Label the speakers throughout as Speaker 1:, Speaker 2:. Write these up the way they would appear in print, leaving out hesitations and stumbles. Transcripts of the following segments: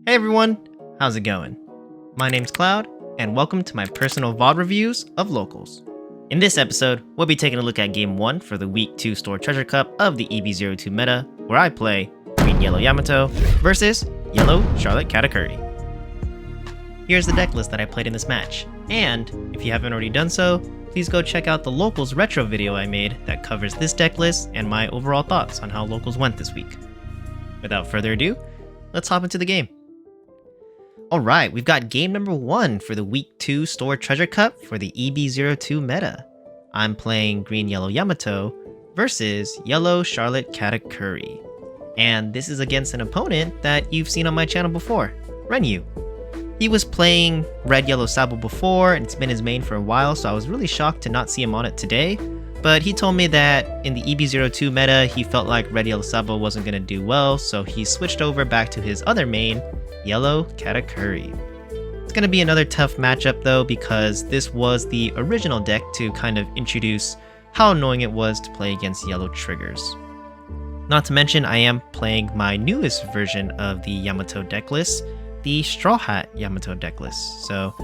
Speaker 1: Hey everyone, how's it going? My name's Cloud, and welcome to my personal VOD reviews of Locals. In this episode, we'll be taking a look at Game 1 for the Week 2 Store Treasure Cup of the EB02 Meta, where I play Green Yellow Yamato versus Yellow Charlotte Katakuri. Here's the deck list that I played in this match, and if you haven't already done so, please go check out the Locals retro video I made that covers this deck list and my overall thoughts on how Locals went this week. Without further ado, let's hop into the game. Alright, we've got game number 1 for the Week 2 Store Treasure Cup for the EB02 Meta. I'm playing Green Yellow Yamato versus Yellow Charlotte Katakuri. And this is against an opponent that you've seen on my channel before, Renyu. He was playing Red Yellow Sabo before, and it's been his main for a while, so I was really shocked to not see him on it today. But he told me that in the EB02 meta, he felt like Red Yellow Sabo wasn't going to do well, so he switched over back to his other main, Yellow Katakuri. It's going to be another tough matchup though, because this was the original deck to kind of introduce how annoying it was to play against yellow triggers. Not to mention, I am playing my newest version of the Yamato deck list, the Straw Hat Yamato deck list. So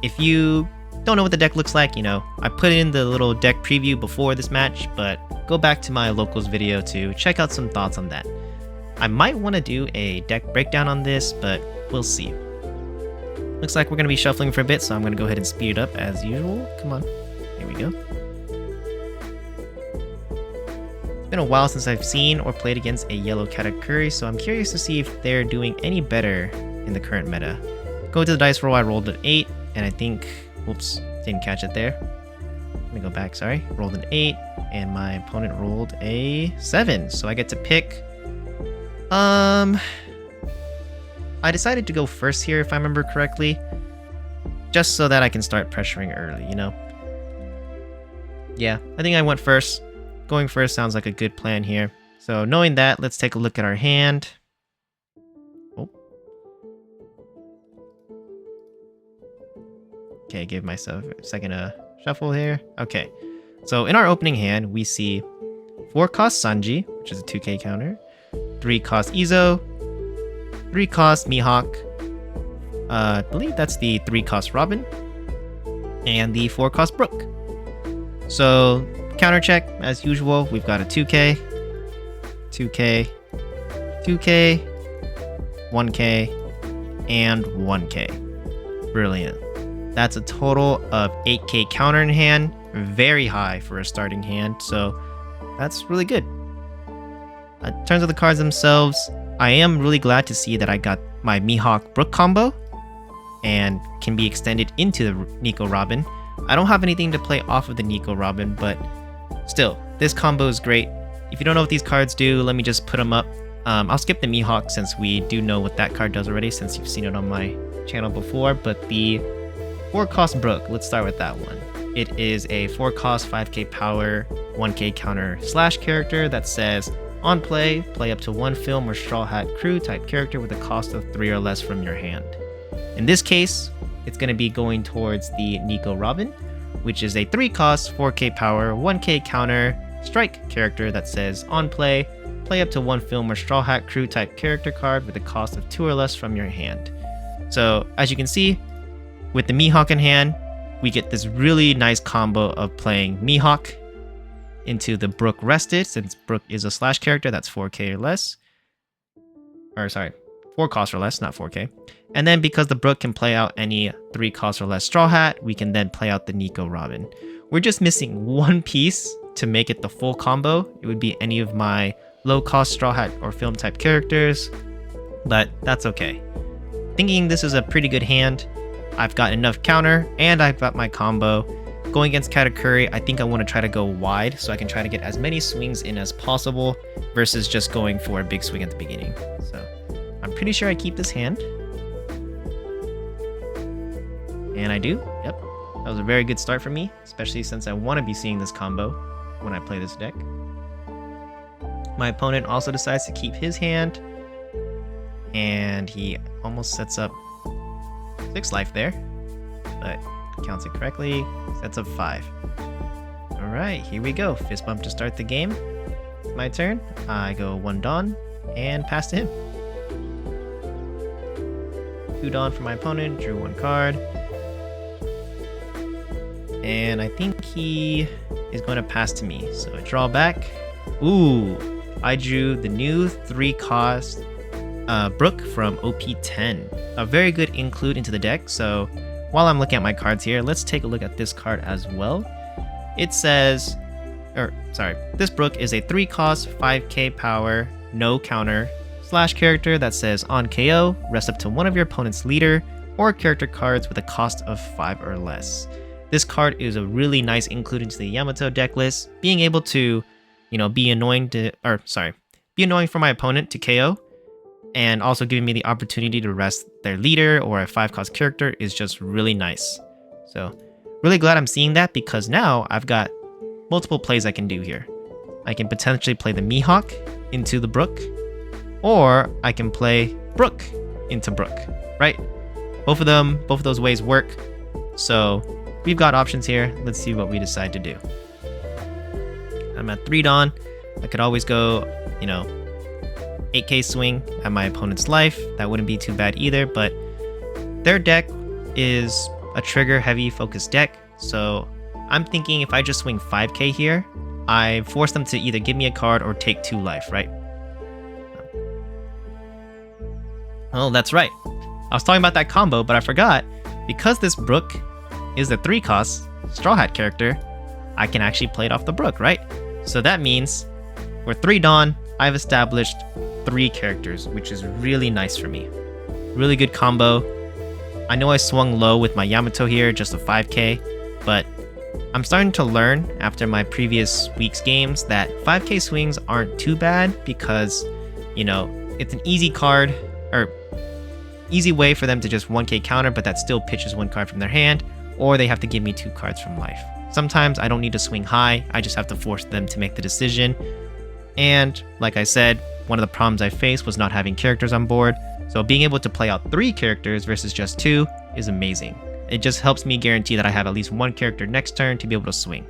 Speaker 1: if you don't know what the deck looks like, I put in the little deck preview before this match, but go back to my Locals video to check out some thoughts on that. I might want to do a deck breakdown on this, but we'll see. Looks like we're going to be shuffling for a bit, so I'm going to go ahead and speed it up as usual. Come on. Here we go. It's been a while since I've seen or played against a yellow Katakuri, so I'm curious to see if they're doing any better in the current meta. Go to the dice roll, I rolled an 8, and I think... Whoops, didn't catch it there. Let me go back, sorry. Rolled an 8, and my opponent rolled a 7, so I get to pick... I decided to go first here, if I remember correctly, just so that I can start pressuring early, Yeah, I think I went first. Going first sounds like a good plan here. So knowing that, let's take a look at our hand. Oh. Okay, give myself a second to shuffle here. Okay, so in our opening hand, we see 4-cost Sanji, which is a 2k counter, 3-cost Izo, 3-cost Mihawk, I believe that's the 3-cost Robin, and the 4-cost Brook. So, counter check, as usual, we've got a 2k, 2k, 2k, 1k, and 1k. Brilliant. That's a total of 8k counter in hand, very high for a starting hand, so that's really good. In terms of the cards themselves, I am really glad to see that I got my Mihawk Brook combo and can be extended into the Nico Robin. I don't have anything to play off of the Nico Robin, but still, this combo is great. If you don't know what these cards do, let me just put them up. I'll skip the Mihawk since we do know what that card does already, since you've seen it on my channel before, but the 4-cost Brook, let's start with that one. It is a 4-cost 5k power, 1k counter slash character that says, on play, play up to 1 film or Straw Hat crew type character with a cost of 3 or less from your hand. In this case, it's going to be going towards the Nico Robin, which is a 3-cost, 4k power, 1k counter strike character that says, on play, play up to 1 film or Straw Hat crew type character card with a cost of 2 or less from your hand. So, as you can see, with the Mihawk in hand, we get this really nice combo of playing Mihawk into the Brook Rested, since Brook is a slash character that's 4k or less. Or sorry, 4 cost or less, not 4k. And then because the Brook can play out any 3 cost or less Straw Hat, we can then play out the Nico Robin. We're just missing one piece to make it the full combo. It would be any of my low cost Straw Hat or film type characters, but that's okay. Thinking this is a pretty good hand. I've got enough counter and I've got my combo. Going against Katakuri, I think I want to try to go wide so I can try to get as many swings in as possible versus just going for a big swing at the beginning. So I'm pretty sure I keep this hand. And I do. Yep. That was a very good start for me, especially since I want to be seeing this combo when I play this deck. My opponent also decides to keep his hand, and he almost sets up 6 life there, but counts it correctly, sets up 5. Alright, here we go. Fist bump to start the game. My turn. I go 1 Dawn and pass to him. 2 Dawn for my opponent, drew 1 card. And I think he is going to pass to me. So I draw back. Ooh, I drew the new 3-cost Brook from OP10. A very good include into the deck. So while I'm looking at my cards here, let's take a look at this card as well. It says, this Brook is a 3-cost, 5k power, no counter, / character that says on KO, rest up to one of your opponent's leader or character cards with a cost of 5 or less. This card is a really nice include into the Yamato deck list, being able to, be annoying for my opponent to KO, and also giving me the opportunity to rest their leader or a 5-cost character is just really nice. So really glad I'm seeing that, because now I've got multiple plays I can do here. I can potentially play the Mihawk into the Brook, or I can play Brook into Brook, right? Both of those ways work. So we've got options here. Let's see what we decide to do. I'm at 3 Dawn. I could always go, 8k swing at my opponent's life. That wouldn't be too bad either, but their deck is a trigger heavy focused deck. So I'm thinking if I just swing 5k here, I force them to either give me a card or take 2 life, right? Oh, that's right. I was talking about that combo, but I forgot. Because this Brook is a 3-cost Straw Hat character, I can actually play it off the Brook, right? So that means with 3 Dawn, I've established 3 characters, which is really nice for me. Really good combo. I know I swung low with my Yamato here, just a 5k, but I'm starting to learn after my previous week's games that 5k swings aren't too bad, because, it's an easy card, or easy way for them to just 1k counter, but that still pitches 1 card from their hand, or they have to give me 2 cards from life. Sometimes I don't need to swing high, I just have to force them to make the decision. And like I said, one of the problems I faced was not having characters on board, so being able to play out 3 characters versus just 2 is amazing. It just helps me guarantee that I have at least 1 character next turn to be able to swing.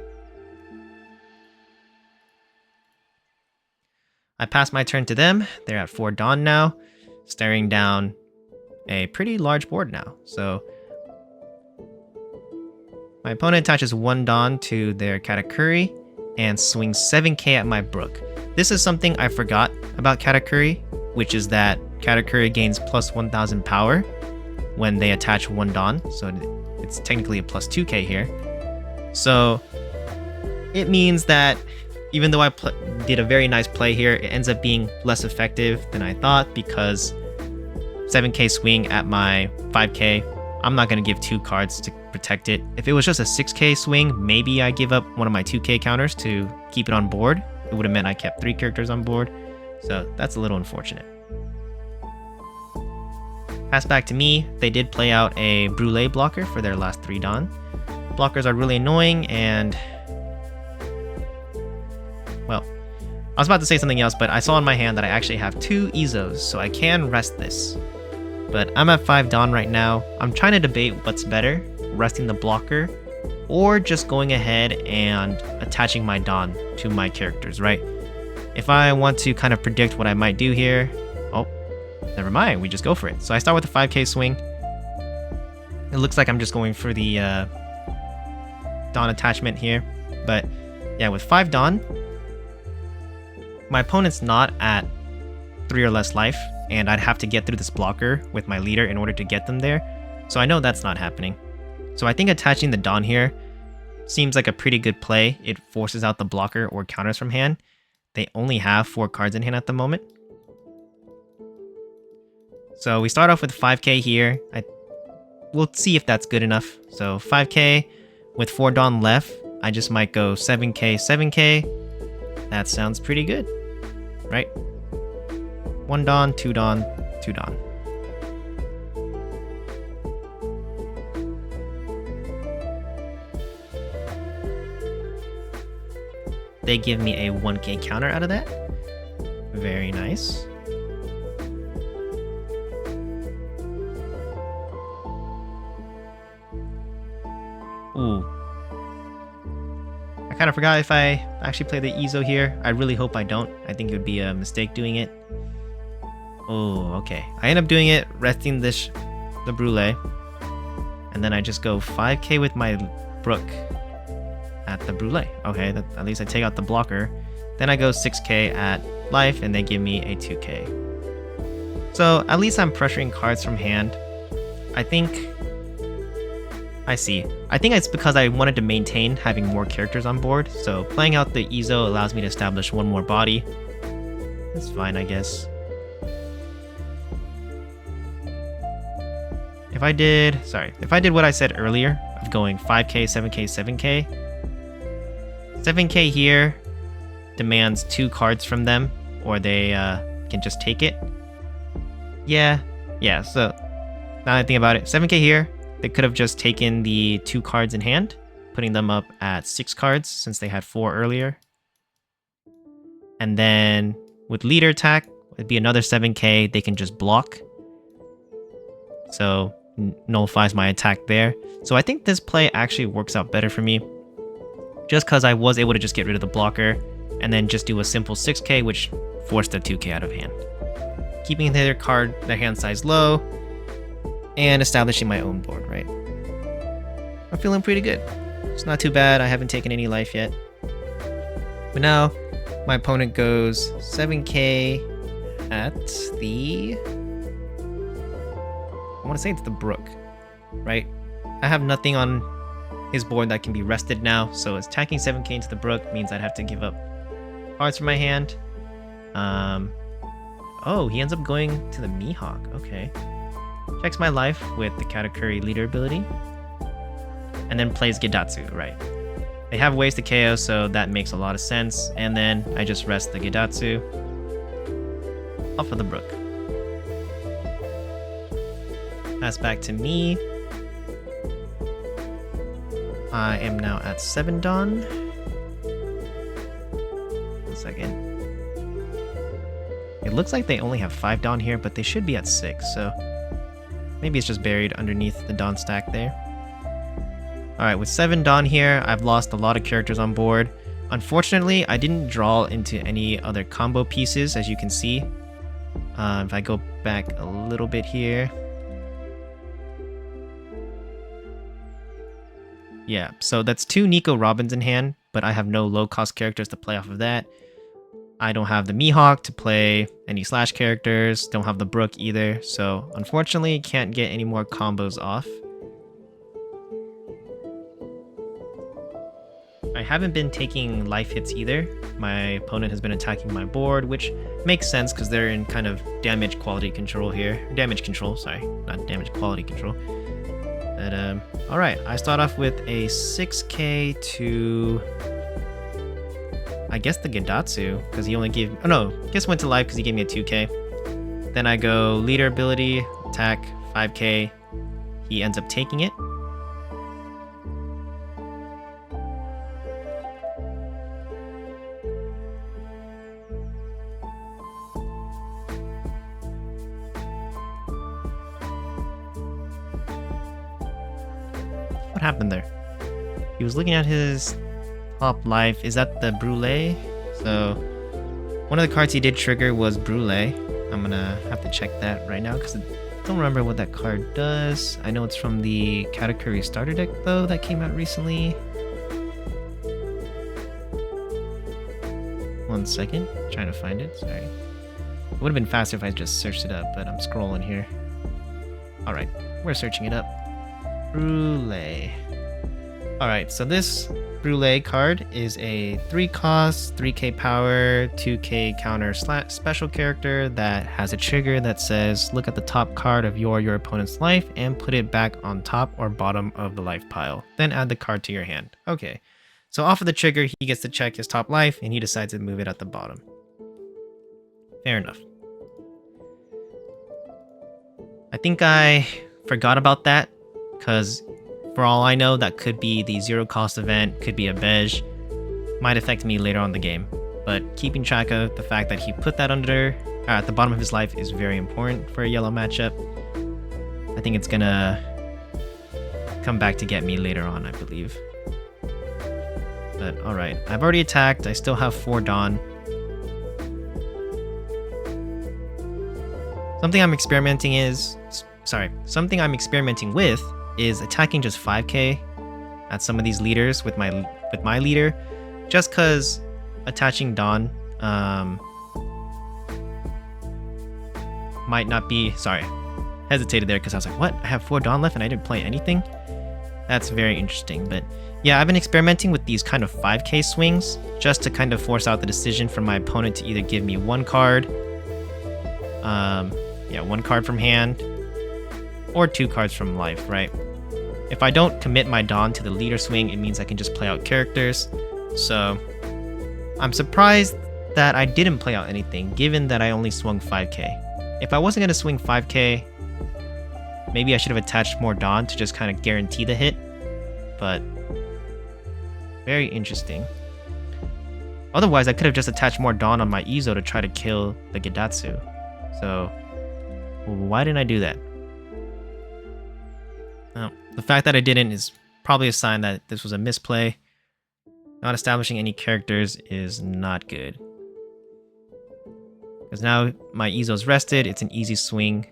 Speaker 1: I pass my turn to them. They're at 4 Dawn now, staring down a pretty large board now. So my opponent attaches 1 Dawn to their Katakuri and swings 7k at my Brook. This is something I forgot about Katakuri, which is that Katakuri gains plus 1000 power when they attach 1 Dawn, so it's technically a plus 2k here. So it means that even though I did a very nice play here, it ends up being less effective than I thought, because 7k swing at my 5k, I'm not going to give 2 cards to protect it. If it was just a 6k swing, maybe I give up one of my 2k counters to keep it on board. It would have meant I kept 3 characters on board, so that's a little unfortunate. Pass back to me. They did play out a Brûlé blocker for their last 3 Dawn. Blockers are really annoying, and well, I was about to say something else, but I saw in my hand that I actually have 2 Izos, so I can rest this. But I'm at 5 Dawn right now. I'm trying to debate what's better, resting the blocker, or just going ahead and attaching my Dawn to my characters, right? If I want to kind of predict what I might do here, oh, never mind, we just go for it. So I start with a 5k swing. It looks like I'm just going for the Dawn attachment here, but yeah, with 5 Dawn, my opponent's not at 3 or less life, and I'd have to get through this blocker with my leader in order to get them there, so I know that's not happening. So I think attaching the Dawn here seems like a pretty good play. It forces out the blocker or counters from hand. They only have 4 cards in hand at the moment. So we start off with 5k here. We'll see if that's good enough. So 5k with 4 Dawn left. I just might go 7k, 7k. That sounds pretty good, right? 1 Dawn, 2 Dawn, 2 Dawn. They give me a 1k counter out of that. Very nice. Ooh. I kind of forgot if I actually play the Izo here. I really hope I don't. I think it would be a mistake doing it. Oh, okay. I end up doing it, resting this the Brule. And then I just go 5k with my Brook at the Brule. Okay, at least I take out the blocker. Then I go 6k at life and they give me a 2k. So at least I'm pressuring cards from hand. I think it's because I wanted to maintain having more characters on board. So playing out the Izo allows me to establish one more body. That's fine, I guess. If I did what I said earlier of going 5k, 7k, 7k, 7k here demands 2 cards from them, or they can just take it. Yeah, so now that I think about it, 7k here, they could have just taken the 2 cards in hand, putting them up at 6 cards since they had 4 earlier. And then with leader attack, it'd be another 7k, they can just block. So nullifies my attack there. So I think this play actually works out better for me, just because I was able to just get rid of the blocker and then just do a simple 6k, which forced the 2k out of hand, keeping their hand size low and establishing my own board, right? I'm feeling pretty good. It's not too bad. I haven't taken any life yet. But now my opponent goes 7k at the, I want to say it's the Brook, right? I have nothing on his board that can be rested now, so attacking 7k into the Brook means I'd have to give up cards from my hand. Oh, he ends up going to the Mihawk. Okay. Checks my life with the Katakuri leader ability. And then plays Gedatsu, right. They have ways to KO, so that makes a lot of sense. And then I just rest the Gedatsu off of the Brook. Pass back to me. I am now at 7 Dawn. 1 second. It looks like they only have 5 Dawn here, but they should be at 6, so maybe it's just buried underneath the Dawn stack there. Alright, with 7 Dawn here, I've lost a lot of characters on board. Unfortunately, I didn't draw into any other combo pieces, as you can see. If I go back a little bit here. Yeah, so that's 2 Nico Robins in hand, but I have no low-cost characters to play off of that. I don't have the Mihawk to play any Slash characters, don't have the Brook either, so unfortunately can't get any more combos off. I haven't been taking life hits either. My opponent has been attacking my board, which makes sense because they're in kind of damage quality control here. Damage control, sorry, not damage quality control. But, alright, I start off with a 6k to, I guess, the Gedatsu, because he only gave, oh no, I guess went to life because he gave me a 2k. Then I go leader ability, attack, 5k. He ends up taking it. What happened there? He was looking at his top life. Is that the Brule? So one of the cards he did trigger was Brule. I'm gonna have to check that right now because I don't remember what that card does. I know it's from the Katakuri starter deck though that came out recently. 1 second, trying to find it, sorry. It would have been faster if I just searched it up, but I'm scrolling here. Alright, we're searching it up. Brule. Alright, so this Brule card is a 3 cost, 3k power, 2k counter special character that has a trigger that says look at the top card of your opponent's life and put it back on top or bottom of the life pile. Then add the card to your hand. Okay, so off of the trigger, he gets to check his top life and he decides to move it at the bottom. Fair enough. I think I forgot about that because for all I know, that could be the 0 cost event, could be a Bej, might affect me later on in the game. But keeping track of the fact that he put that under at the bottom of his life is very important for a yellow matchup. I think it's gonna come back to get me later on, I believe. But alright, I've already attacked, I still have 4 Dawn. Something I'm experimenting something I'm experimenting with is attacking just 5k at some of these leaders with my leader, just because attaching Dawn might not be, hesitated there because I was like, what? I have 4 Dawn left and I didn't play anything? That's very interesting. But yeah, I've been experimenting with these kind of 5k swings just to kind of force out the decision for my opponent to either give me 1 card, 1 card from hand, or 2 cards from life, right? If I don't commit my Dawn to the leader swing, it means I can just play out characters. So I'm surprised that I didn't play out anything, given that I only swung 5k. If I wasn't going to swing 5k, maybe I should have attached more Dawn to just kind of guarantee the hit. But very interesting. Otherwise, I could have just attached more Dawn on my Izo to try to kill the Gedatsu. So why didn't I do that? Oh, the fact that I didn't is probably a sign that this was a misplay. Not establishing any characters is not good. Because now my Izo's rested, it's an easy swing.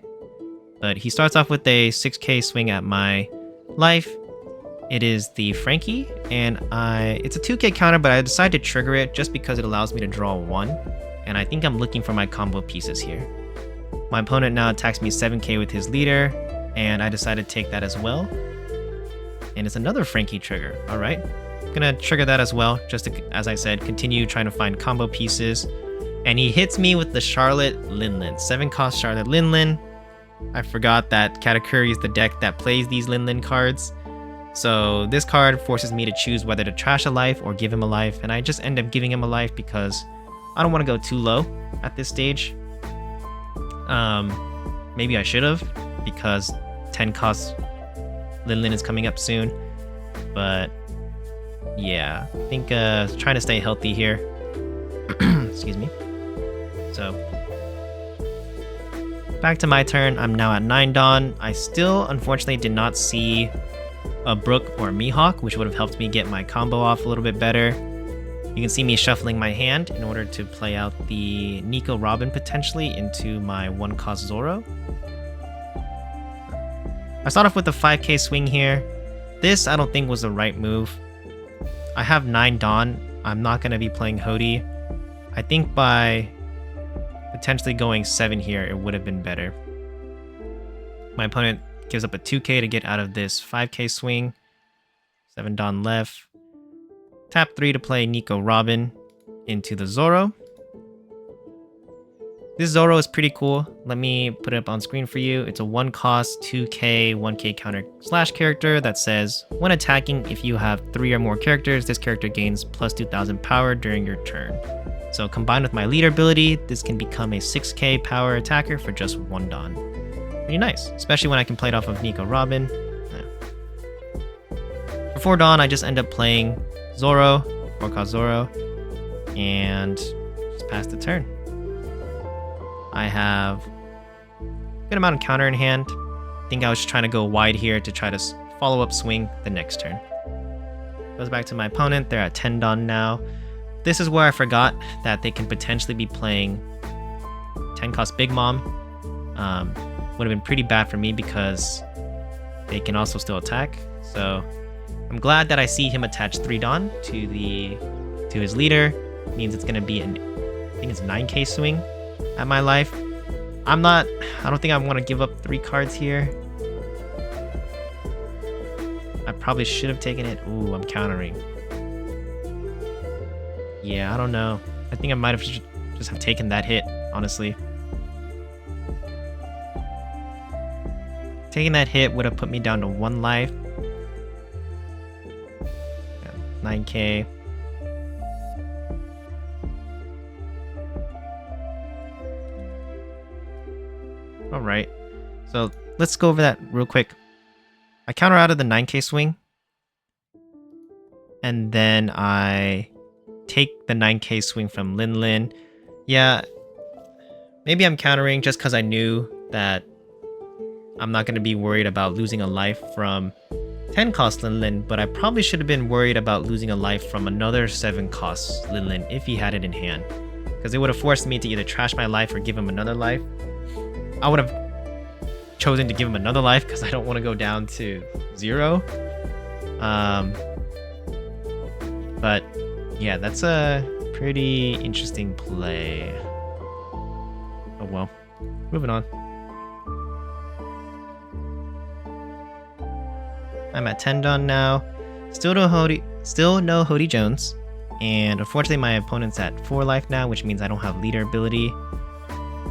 Speaker 1: But he starts off with a 6k swing at my life. It is the Frankie, and it's a 2k counter, but I decided to trigger it just because it allows me to draw 1. And I think I'm looking for my combo pieces here. My opponent now attacks me 7k with his leader, and I decided to take that as well. And it's another Frankie trigger. Alright, gonna trigger that as well, just to, as I said, continue trying to find combo pieces. And he hits me with the Charlotte Linlin. 7-cost Charlotte Linlin. I forgot that Katakuri is the deck that plays these Linlin cards. So this card forces me to choose whether to trash a life or give him a life. And I just end up giving him a life because I don't want to go too low at this stage. Maybe I should have, because 10-cost Linlin is coming up soon. But yeah, I think trying to stay healthy here. Excuse me. So back to my turn. I'm now at 9 Dawn. I still unfortunately did not see a Brook or a Mihawk, which would have helped me get my combo off a little bit better. You can see me shuffling my hand in order to play out the Nico Robin potentially into my 1-cost Zoro. I start off with the 5k swing here. This I don't think was the right move. I have 9 Dawn. I'm not going to be playing Hody. I think by potentially going 7 here, it would have been better. My opponent gives up a 2k to get out of this 5k swing. 7 Dawn left. Tap 3 to play Nico Robin into the Zoro. This Zoro is pretty cool. Let me put it up on screen for you. It's a 1-cost, 2k, 1k counter slash character that says, when attacking, if you have 3 or more characters, this character gains plus 2000 power during your turn. So combined with my leader ability, this can become a 6k power attacker for just 1 Dawn. Pretty nice, especially when I can play it off of Nico Robin. For 4 Dawn, I just end up playing Zoro, 4-cost Zoro, and just pass the turn. I have a good amount of counter in hand. I think I was just trying to go wide here to try to follow up swing the next turn. Goes back to my opponent. They're at 10 Dawn now. This is where I forgot that they can potentially be playing 10-cost Big Mom. Would have been pretty bad for me because they can also still attack. So I'm glad that I see him attach 3 Dawn to his leader. It means it's going to be I think it's 9k swing at my life. I don't think I want to give up 3 cards here. I probably should have taken it. Ooh, I'm countering. Yeah, I don't know. I think I might have just have taken that hit, honestly. Taking that hit would have put me down to 1 life. Yeah, 9k. Alright, so let's go over that real quick. I counter out of the 9k swing. And then I take the 9k swing from Linlin. Yeah, maybe I'm countering just because I knew that I'm not going to be worried about losing a life from 10-cost Linlin, but I probably should have been worried about losing a life from another 7-cost Linlin if he had it in hand. Because it would have forced me to either trash my life or give him another life. I would have chosen to give him another life because I don't want to go down to 0. But yeah, that's a pretty interesting play. Oh well, moving on. I'm at 10 done now. Still no Hody Jones. And unfortunately my opponent's at 4 life now, which means I don't have leader ability.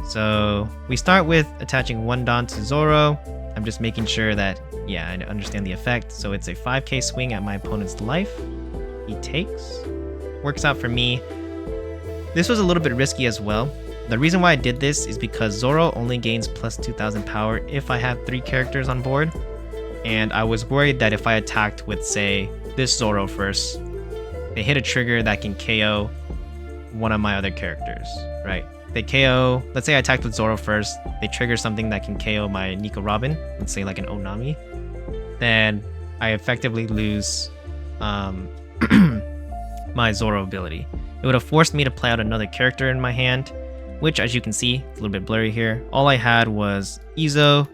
Speaker 1: So we start with attaching 1 Don to Zoro. I'm just making sure that, yeah, I understand the effect. So it's a 5k swing at my opponent's life. He takes. Works out for me. This was a little bit risky as well. The reason why I did this is because Zoro only gains plus 2000 power if I have 3 characters on board. And I was worried that if I attacked with, say, this Zoro first, they hit a trigger that can KO one of my other characters, right? They KO, let's say I attacked with Zoro first, they trigger something that can KO my Nico Robin, let's say like an Onami, then I effectively lose my Zoro ability. It would have forced me to play out another character in my hand, which as you can see, it's a little bit blurry here. All I had was Izo,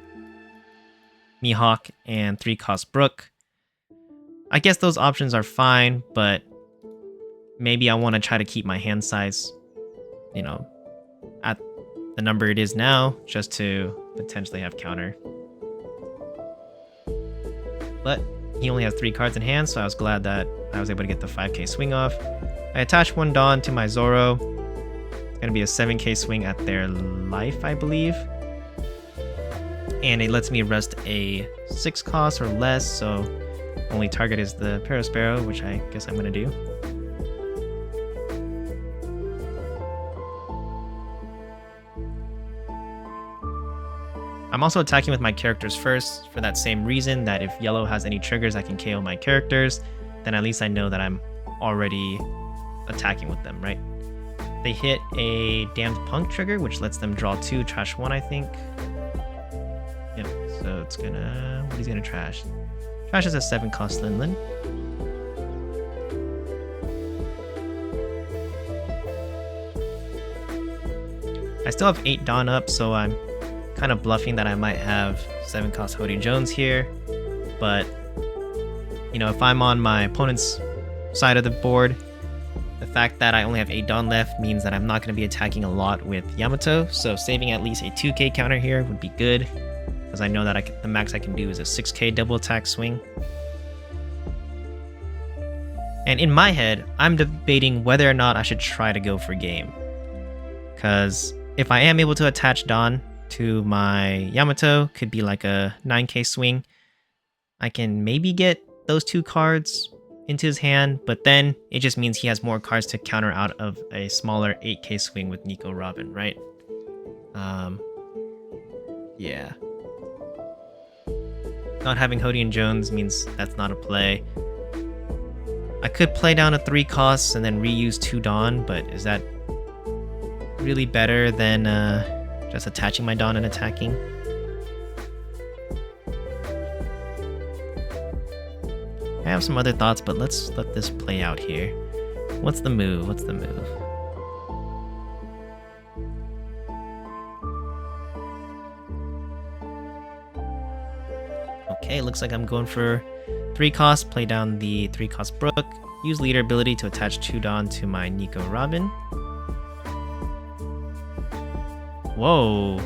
Speaker 1: Mihawk, and 3-cost Brook. I guess those options are fine, but maybe I want to try to keep my hand size, you know, at the number it is now, just to potentially have counter. But he only has 3 cards in hand, so I was glad that I was able to get the 5k swing off. I attached 1 Dawn to my Zoro. It's going to be a 7k swing at their life, I believe. And it lets me rest a 6 cost or less, so only target is the Parasparrow, which I guess I'm going to do. I'm also attacking with my characters first for that same reason, that if yellow has any triggers that can KO my characters, then at least I know that I'm already attacking with them, right? They hit a Damned Punk trigger, which lets them draw 2, trash 1, I think. Yep, so it's gonna... what is he gonna trash? Trash is a 7-cost Linlin. I still have 8 Dawn up, so I'm kind of bluffing that I might have 7-cost Hody Jones here. But, you know, if I'm on my opponent's side of the board, the fact that I only have 8 Dawn left means that I'm not going to be attacking a lot with Yamato. So saving at least a 2k counter here would be good, because I know that the max I can do is a 6k double attack swing. And in my head, I'm debating whether or not I should try to go for game. Because if I am able to attach Dawn to my Yamato, could be like a 9k swing, I can maybe get those 2 cards into his hand, but then it just means he has more cards to counter out of a smaller 8k swing with Nico Robin, right? Yeah. Not having Hody and Jones means that's not a play. I could play down a 3 costs and then reuse 2 Dawn, but is that really better than just attaching my Dawn and attacking? I have some other thoughts, but let's let this play out here. What's the move? What's the move? Okay, looks like I'm going for 3 costs, play down the 3-cost Brook, use leader ability to attach 2 Dawn to my Nico Robin. Whoa.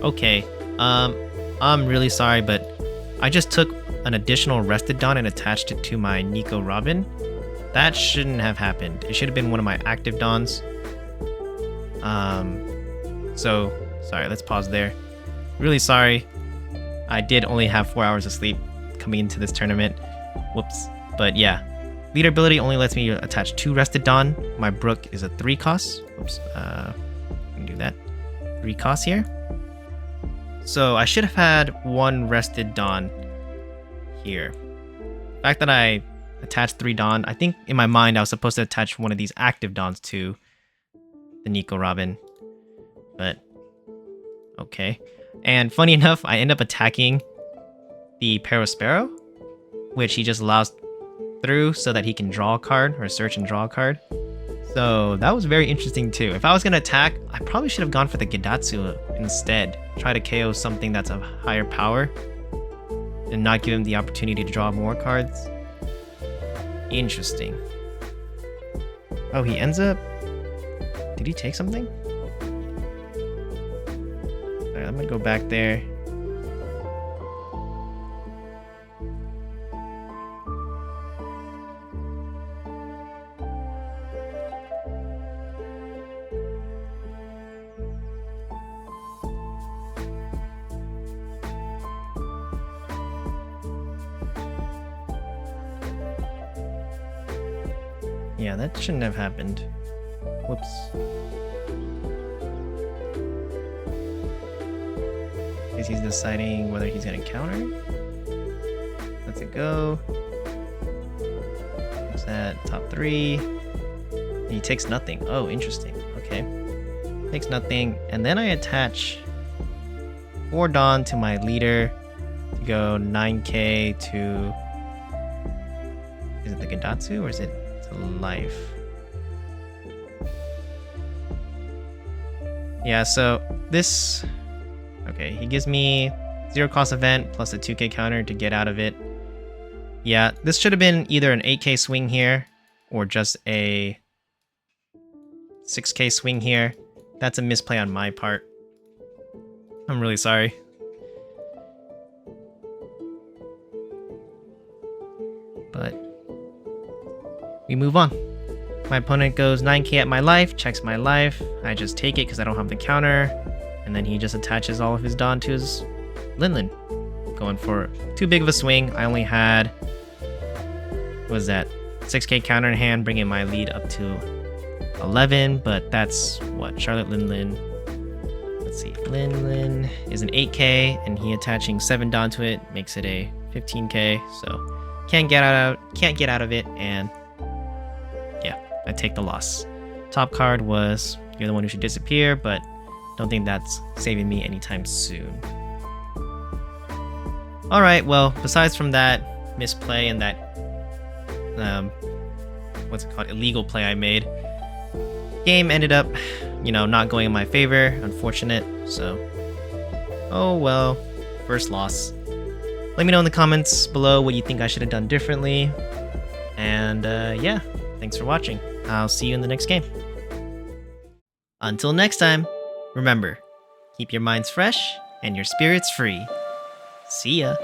Speaker 1: Okay, I'm really sorry, but I just took an additional rested Dawn and attached it to my Nico Robin. That shouldn't have happened. It should have been one of my active Dawns. So, sorry, let's pause there. Really sorry. I did only have 4 hours of sleep coming into this tournament. Whoops. But yeah, leader ability only lets me attach 2 rested Dawn. My Brook is a 3 cost. Oops, I can do that. 3 costs here. So I should have had 1 rested Dawn here. The fact that I attached 3 Dawn, I think in my mind I was supposed to attach one of these active Dawns to the Nico Robin. But, okay. And funny enough, I end up attacking the Parasparrow, which he just allows through so that he can draw a card or search and draw a card. So that was very interesting too. If I was gonna attack, I probably should have gone for the Gedatsu instead. Try to KO something that's of higher power and not give him the opportunity to draw more cards. Interesting. Oh, he ends up... Did he take something? Alright, I'm gonna go back there. Yeah, that shouldn't have happened. Whoops. Guess he's deciding whether he's gonna counter. Let's it go. What's that? Top 3. He takes nothing. Oh, interesting. Okay. Takes nothing. And then I attach 4 Dawn to my leader to go 9k to... Is it the Gedatsu or is it to life? Yeah, so this... Okay, he gives me 0 cost event plus a 2k counter to get out of it. Yeah, this should have been either an 8k swing here or just a 6k swing here. That's a misplay on my part. I'm really sorry. But we move on. My opponent goes 9k at my life, checks my life. I just take it because I don't have the counter. And then he just attaches all of his Dawn to his Linlin. Going for too big of a swing. I only had, what was that, 6k counter in hand, bringing my lead up to 11. But that's what, Charlotte Linlin. Let's see, Linlin is an 8k, and he attaching 7 Dawn to it makes it a 15k. So can't get out of it, and yeah, I take the loss. Top card was you're the one who should disappear, but don't think that's saving me anytime soon. Alright, well, besides from that misplay and that, what's it called, illegal play I made, game ended up, not going in my favor. Unfortunate, so, oh well, first loss. Let me know in the comments below what you think I should have done differently. And yeah, thanks for watching. I'll see you in the next game. Until next time, remember, keep your minds fresh and your spirits free. See ya.